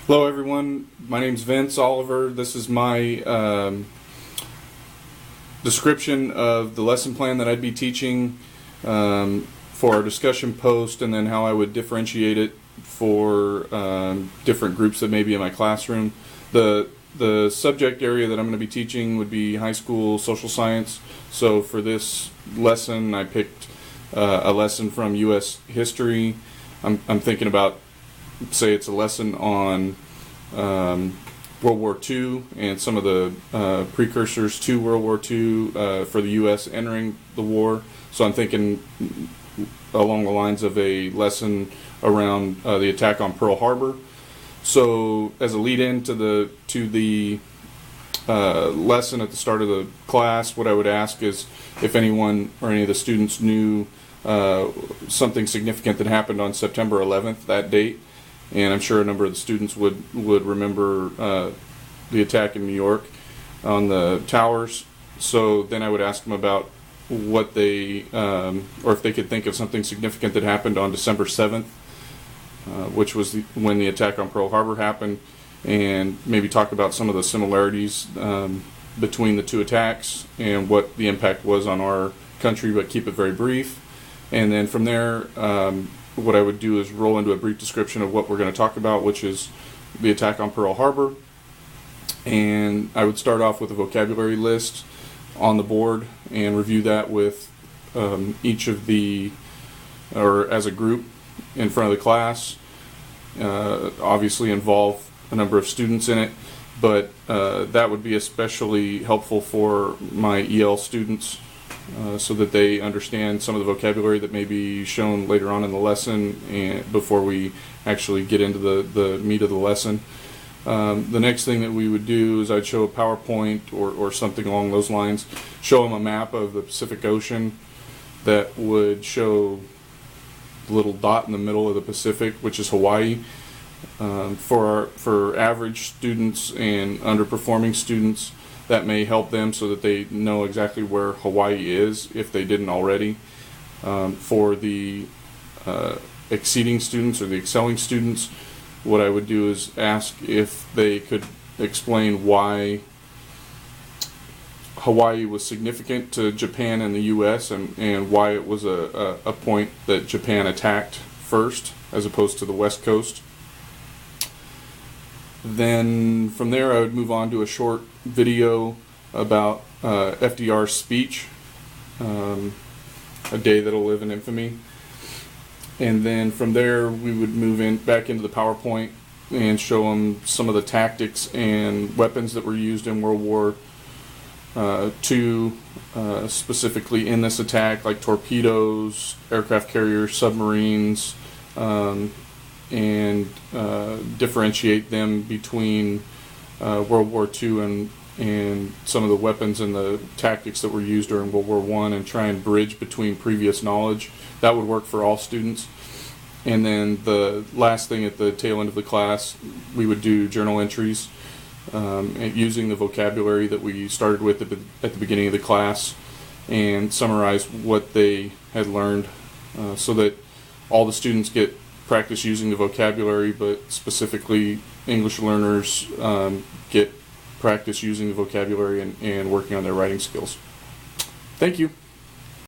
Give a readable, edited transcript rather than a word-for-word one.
Hello everyone, my name's Vince Oliver. This is my description of the lesson plan that I'd be teaching for our discussion post, and then how I would differentiate it for different groups that may be in my classroom. The subject area that I'm going to be teaching would be high school social science. So for this lesson I picked a lesson from U.S. history. I'm thinking about, say it's a lesson on World War II and some of the precursors to World War II for the U.S. entering the war. So I'm thinking along the lines of a lesson around the attack on Pearl Harbor. So as a lead-in to the lesson at the start of the class, what I would ask is if anyone or any of the students knew something significant that happened on September 11th, that date. And I'm sure a number of the students would remember the attack in New York on the towers. So then I would ask them about what they, or if they could think of something significant that happened on December 7th, which was when the attack on Pearl Harbor happened, and maybe talk about some of the similarities between the two attacks and what the impact was on our country, but keep it very brief. And then from there, what I would do is roll into a brief description of what we're going to talk about, which is the attack on Pearl Harbor. And I would start off with a vocabulary list on the board and review that with each of the, or as a group in front of the class. Obviously involve a number of students in it, but that would be especially helpful for my EL students, so that they understand some of the vocabulary that may be shown later on in the lesson and before we actually get into the meat of the lesson. The next thing that we would do is I'd show a PowerPoint or something along those lines, show them a map of the Pacific Ocean that would show the little dot in the middle of the Pacific, which is Hawaii. For average students and underperforming students, that may help them so that they know exactly where Hawaii is if they didn't already. For the exceeding students or the excelling students, what I would do is ask if they could explain why Hawaii was significant to Japan and the U.S. and why it was a point that Japan attacked first as opposed to the West Coast. Then from there I would move on to a short video about FDR's speech, A Day That'll Live in Infamy. And then from there we would move back into the PowerPoint and show them some of the tactics and weapons that were used in World War II, specifically in this attack, like torpedoes, aircraft carriers, submarines, and differentiate them between World War II and some of the weapons and the tactics that were used during World War I, and try and bridge between previous knowledge. That would work for all students. And then the last thing at the tail end of the class, we would do journal entries using the vocabulary that we started with at the beginning of the class, and summarize what they had learned, so that all the students get practice using the vocabulary, but specifically English learners get practice using the vocabulary and working on their writing skills. Thank you.